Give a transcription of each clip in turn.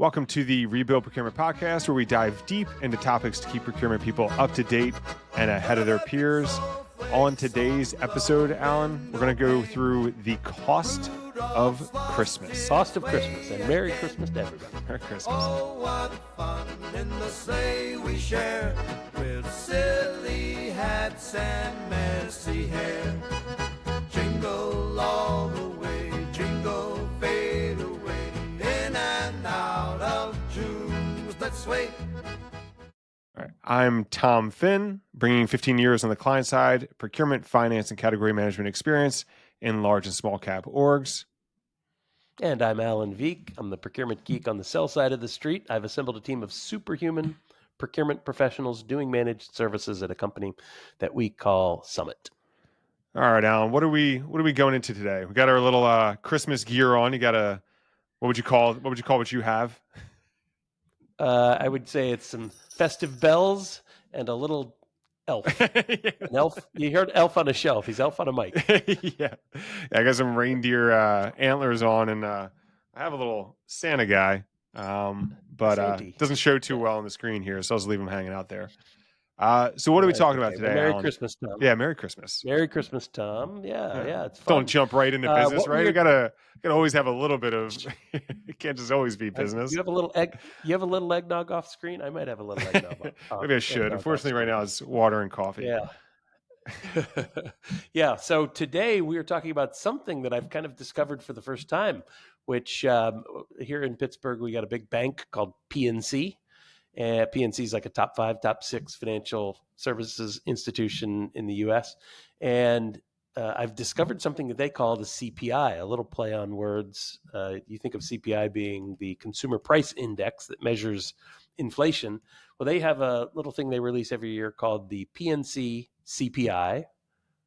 Welcome to the Rebuild Procurement Podcast, where we dive deep into topics to keep procurement people up to date and ahead of their peers. On today's episode, Alan, we're going to go through the cost of Christmas. Cost of Christmas, and Merry Christmas to everybody. Merry Christmas. Oh, what fun in the sleigh we share, with silly hats and messy hair. Jingle all the way, jingle fade away, in and out of June, let's wait. All right. I'm Tom Finn, bringing 15 years on the client side, procurement, finance, and category management experience in large and small cap orgs. And I'm Alan Veek. I'm the procurement geek on the sell side of the street. I've assembled a team of superhuman procurement professionals doing managed services at a company that we call Summit. All right, Alan, what are we going into today? We got our little Christmas gear on. You got a what would you call what you have? I would say it's some festive bells and a little elf. An elf. You heard elf on a shelf. He's elf on a mic. Yeah, I got some reindeer antlers on, and I have a little Santa guy, but it doesn't show too well on the screen here, so I'll just leave him hanging out there. So what are we talking about today, Merry Alan? Christmas, Tom. Yeah, Merry Christmas. Merry Christmas, Tom. Yeah, it's fun. Don't jump right into business, right? We gotta always have a little bit of. It can't just always be business. You have a little egg. You have a little eggnog off screen. I might have a little eggnog. Maybe I should. Unfortunately, right now it's water and coffee. Yeah. Yeah. So today we are talking about something that I've kind of discovered for the first time, which here in Pittsburgh, we got a big bank called PNC. PNC is like a top 5, top 6 financial services institution in the U.S. And I've discovered something that they call the CPI, a little play on words. You think of CPI being the consumer price index that measures inflation. Well, they have a little thing they release every year called the PNC CPI,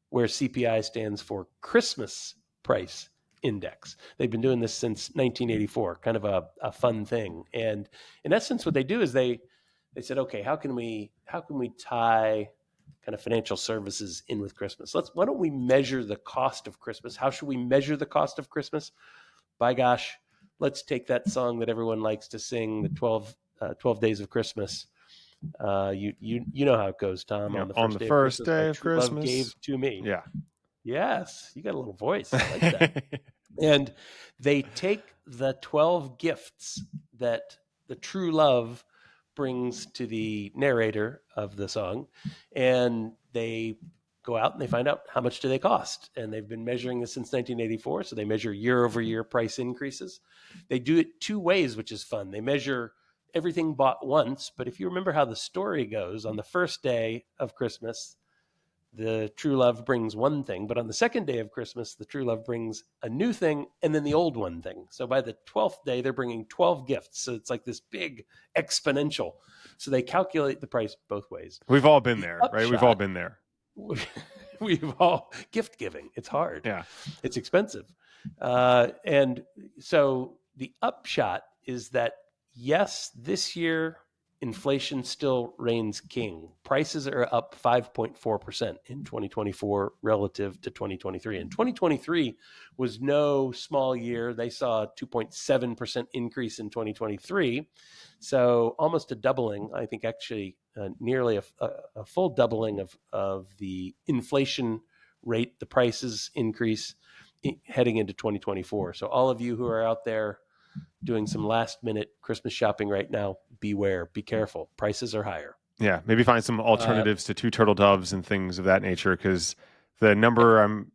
where CPI stands for Christmas Price Index. They've been doing this since 1984, kind of a fun thing. And in essence, what they do is they said, okay, how can we tie kind of financial services in with Christmas? Why don't we measure the cost of Christmas? How should we measure the cost of Christmas? By gosh, let's take that song that everyone likes to sing, the 12 Days of Christmas. You know how it goes, Tom. Yeah, on the first day of Christmas, Christmas, gave to me. Yeah. Yes, you got a little voice. I like that. And they take the 12 gifts that the true love brings to the narrator of the song, and they go out and they find out how much do they cost. And they've been measuring this since 1984, so they measure year-over-year price increases. They do it 2 ways, which is fun. They measure everything bought once, but if you remember how the story goes, on the first day of Christmas, the true love brings one thing, but on the second day of Christmas, the true love brings a new thing and then the old one thing. So by the 12th day, they're bringing 12 gifts. So it's like this big exponential. So they calculate the price both ways. We've all been there, right? We've all been there. We've all gift giving. It's hard. Yeah. It's expensive. And so the upshot is that, yes, this year, inflation still reigns king. Prices are up 5.4% in 2024 relative to 2023. And 2023 was no small year. They saw a 2.7% increase in 2023. So almost a doubling, I think actually nearly a full doubling of the inflation rate, the prices increase heading into 2024. So all of you who are out there doing some last minute Christmas shopping right now, beware, be careful. Prices are higher. Yeah. Maybe find some alternatives to 2 Turtledoves and things of that nature. Cause the number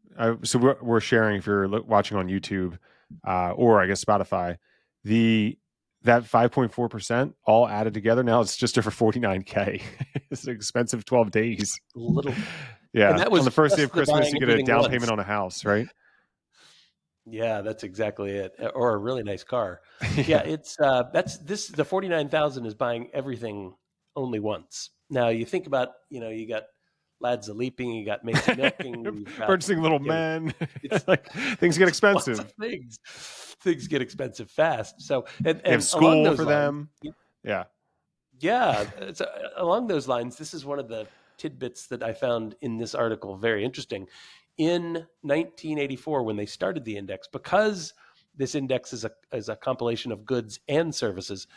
so we're sharing, if you're watching on YouTube, or I guess Spotify, that 5.4% all added together. Now it's just over 49K. It's an expensive 12 days. Yeah. And that was on the first day of Christmas, you get a down payment on a house, right? Yeah, that's exactly it. Or a really nice car. Yeah, it's the 49,000 is buying everything only once. Now you think about, you got Lads a Leaping, you got Macy Milking, Purchasing Little Men. It's like things get expensive. Things get expensive fast. So and have school for them. Yeah. It's, along those lines, this is one of the tidbits that I found in this article very interesting. In 1984, when they started the index, because this index is a compilation of goods and services.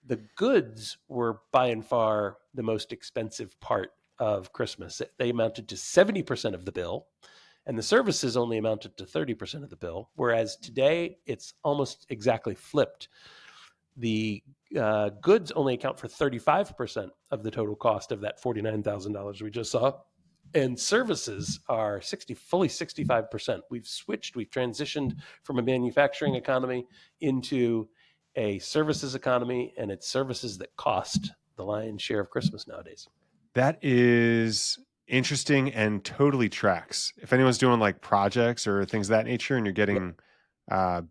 The goods were by and far the most expensive part of Christmas. They amounted to 70% of the bill, and the services only amounted to 30% of the bill, whereas today it's almost exactly flipped. The goods only account for 35% of the total cost of that $49,000 we just saw, and services are fully 65%. We've transitioned from a manufacturing economy into a services economy, and it's services that cost the lion's share of Christmas nowadays. That is interesting and totally tracks. If anyone's doing like projects or things of that nature and you're getting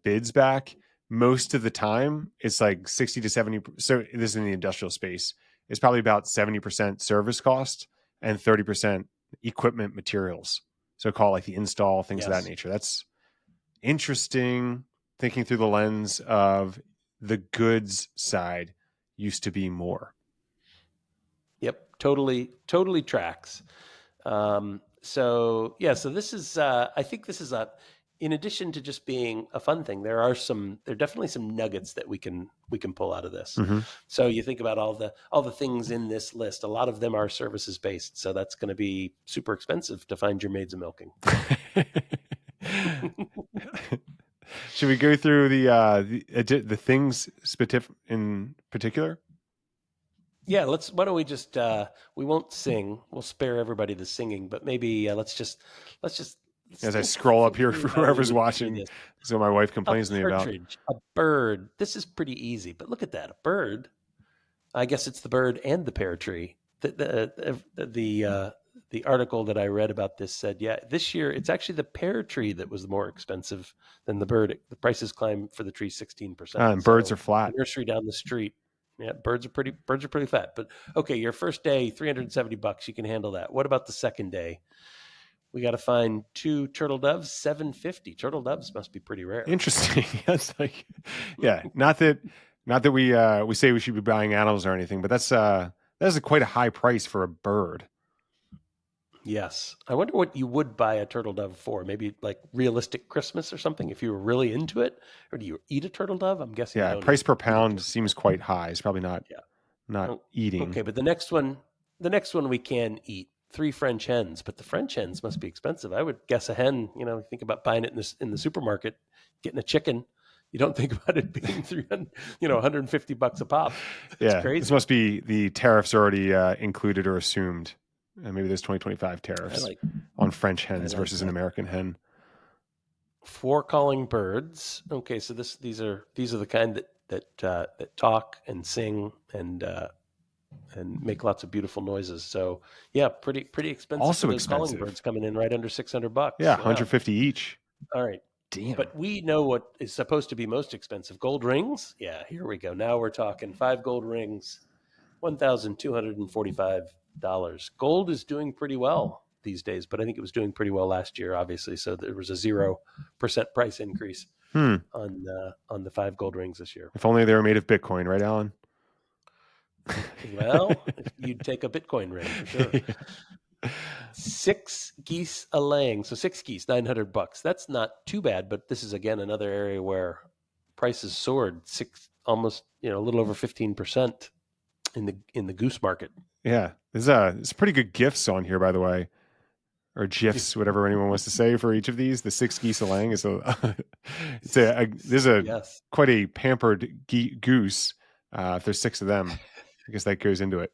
bids back, most of the time it's like 60 to 70. So this is in the industrial space. It's probably about 70% service cost and 30% equipment materials. So call it like the install, things of that nature. That's interesting, thinking through the lens of the goods side used to be more. Yep, totally tracks. So this is, I think this is in addition to just being a fun thing, there are definitely some nuggets that we can pull out of this. Mm-hmm. So you think about all the things in this list. A lot of them are services based, so that's going to be super expensive to find your maids of milking. Should we go through the things in particular? Yeah, why don't we just we won't sing. We'll spare everybody the singing, but maybe let's just as I scroll up here for whoever's watching, so my wife complains to me about a bird. This is pretty easy, but look at that, a bird. I guess it's the bird and the pear tree. The article that I read about this said, this year it's actually the pear tree that was more expensive than the bird. The prices climbed for the tree 16%. And birds are flat. The nursery down the street. Yeah, birds are pretty fat. But okay, your first day, $370, you can handle that. What about the second day? We got to find 2 turtle doves, $750. Turtle doves must be pretty rare. Interesting. That's like, not that we say we should be buying animals or anything, but that's quite a high price for a bird. Yes. I wonder what you would buy a turtle dove for. Maybe like realistic Christmas or something if you were really into it. Or do you eat a turtle dove? I'm guessing. Yeah, price per pound seems quite high. It's probably not eating. Okay, but the next one we can eat. 3 French hens, but the French hens must be expensive. I would guess a hen, think about buying it in the supermarket, getting a chicken. You don't think about it being $150 a pop. It's crazy. This must be the tariffs already included or assumed. Maybe there's 2025 tariffs on French hens versus an American hen. 4 calling birds. Okay, so these are the kind that talk and sing and make lots of beautiful noises. So pretty expensive. Also those expensive. Calling birds coming in right under $600. Yeah, 150 each. All right. Damn. But we know what is supposed to be most expensive. Gold rings. Yeah, here we go. Now we're talking 5 gold rings, $1,245. Gold is doing pretty well these days, but I think it was doing pretty well last year, obviously. So there was a 0% price increase on the 5 gold rings this year. If only they were made of Bitcoin, right, Alan? Well, you'd take a Bitcoin ring for sure. 6 geese a laying. So 6 geese, $900. That's not too bad, but this is again another area where prices soared almost a little over 15% in the goose market. Yeah, there's pretty good gifts on here, by the way, or gifs, whatever anyone wants to say for each of these. The 6 geese a laying is quite a pampered goose. If there's 6 of them, I guess that goes into it.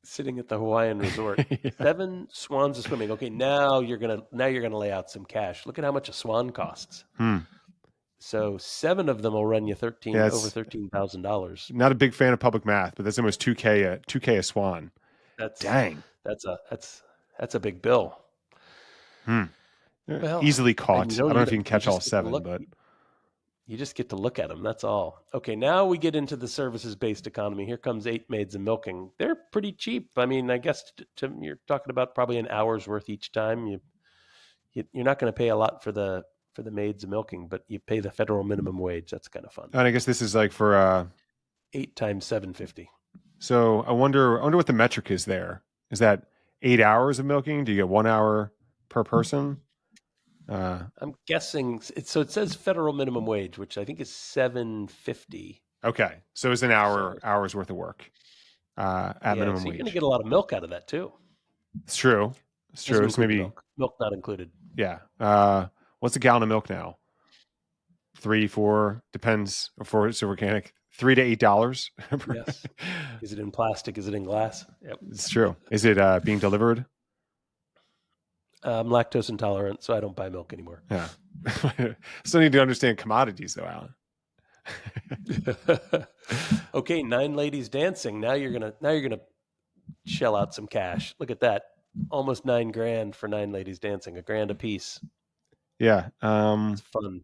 Sitting at the Hawaiian resort, 7 swans are swimming. Okay, now you're gonna lay out some cash. Look at how much a swan costs. So 7 of them will run you over $13,000. Not a big fan of public math, but that's almost $2K a swan. Dang. That's a big bill. Well, easily caught. I don't know if you can catch all 7, but you just get to look at them. That's all. Okay, now we get into the services-based economy. Here comes 8 maids of milking. They're pretty cheap. I mean, I guess you're talking about probably an hour's worth each time. You're not going to pay a lot for the maids of milking, but you pay the federal minimum wage. That's kind of fun. And I guess this is like for 8 times $750. So I wonder what the metric is there. Is that 8 hours of milking? Do you get 1 hour per person? I'm guessing. So it says federal minimum wage, which I think is $7.50. Okay, so it's an hour's worth of work at minimum so you're wage. going to get a lot of milk out of that too. It's true. It's true. Doesn't It's include maybe milk not included. yeah. What's a gallon of milk now? 3, 4 depends. For it's organic, $3 to $8. Yes. Is it in plastic? Is it in glass? Yep. It's true. Is it being delivered? I'm lactose intolerant, so I don't buy milk anymore. Yeah. Still need to understand commodities, though, Alan. Okay, 9 ladies dancing. Now you're gonna shell out some cash. Look at that, almost $9,000 for 9 ladies dancing, $1,000 a piece. Yeah. It's fun.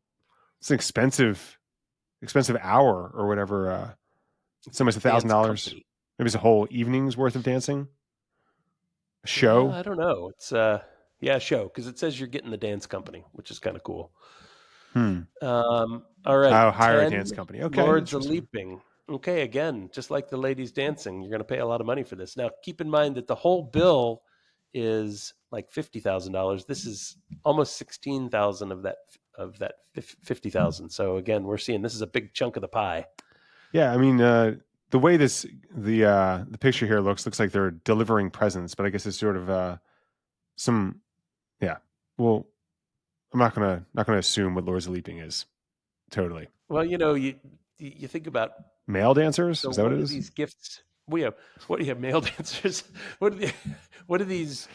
It's an expensive hour or whatever. It's almost $1,000. Maybe it's a whole evening's worth of dancing. A show. I don't know. It's a show, because it says you're getting the dance company, which is kind of cool. All right. I'll hire a dance company. Okay. Lords of Leaping. Okay, again, just like the ladies dancing, you're going to pay a lot of money for this. Now, keep in mind that the whole bill is like $50,000. This is almost $16,000 of that $50,000. So again, we're seeing this is a big chunk of the pie. Yeah, I mean, the way the picture here looks like they're delivering presents, but I guess it's sort of Well, I'm not gonna assume what Lords of Leaping is. Totally. Well, you think about male dancers. So is that what it is? These gifts. What do you have? Male dancers. What do these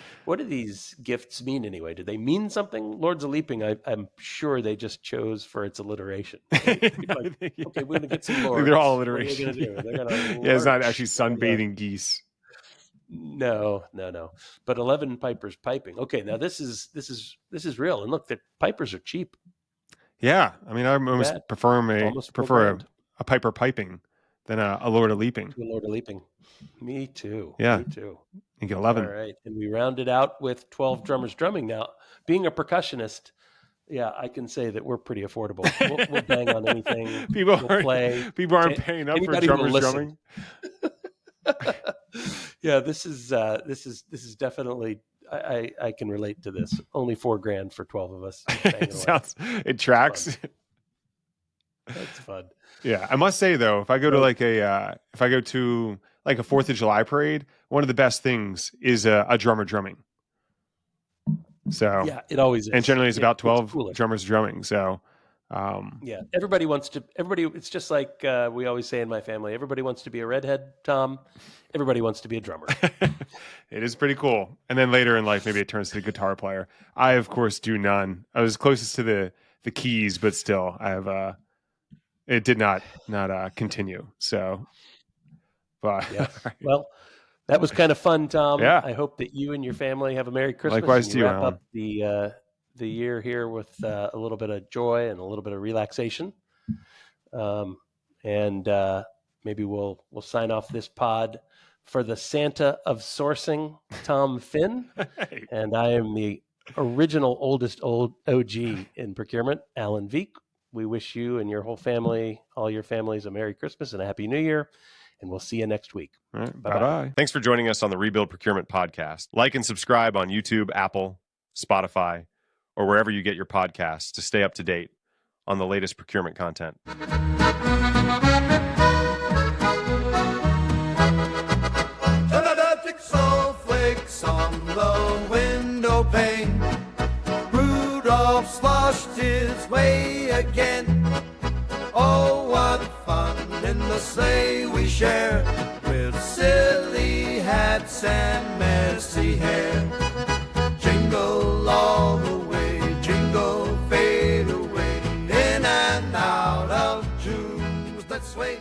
gifts mean anyway? Do they mean something? Lords of Leaping. I'm sure they just chose for its alliteration. Okay, we're gonna get some lords. They're all alliteration. What are you gonna do? They're gonna yeah, it's not actually sunbathing geese. No. But 11 pipers piping. Okay, now this is real. And look, the pipers are cheap. Yeah, I mean, I almost prefer a piper piping than a Lord of Leaping. A Lord of Leaping. Me too. Yeah. Me too. You get 11. All right, and we rounded out with 12 drummers drumming. Now, being a percussionist, yeah, I can say that we're pretty affordable. We'll bang on anything. People aren't paying up for drummers drumming. Yeah, this is definitely. I can relate to this. Only $4,000 for 12 of us. It tracks. That's fun. Yeah, I must say though, if I go to like a 4th of July parade, one of the best things is a drummer drumming. So yeah, it always is. And generally it's about 12 drummers drumming. So yeah, everybody. It's just like we always say in my family, everybody wants to be a redhead, Tom. Everybody wants to be a drummer. It is pretty cool. And then later in life, maybe it turns to a guitar player. I, of course, do none. I was closest to the keys, but still, I have it did not continue. So, but yeah. Well, that was kind of fun, Tom. Yeah. I hope that you and your family have a Merry Christmas. Likewise to you, wrap up the year here with a little bit of joy and a little bit of relaxation. And maybe we'll sign off this pod for the Santa of sourcing, Tom Finn. Hey. And I am the original old OG in procurement, Alan Veek. We wish you and your whole family, all your families, a Merry Christmas and a Happy New Year. And we'll see you next week. All right, bye-bye. Thanks for joining us on the Rebuild Procurement Podcast. Like and subscribe on YouTube, Apple, Spotify, or wherever you get your podcasts to stay up to date on the latest procurement content. Snowflakes on the window pane. Rudolph sloshed his way again. Oh, what fun in the sleigh we share, with silly hats and messy hair. Jingle all the way, jingle fade away, in and out of tunes that sway.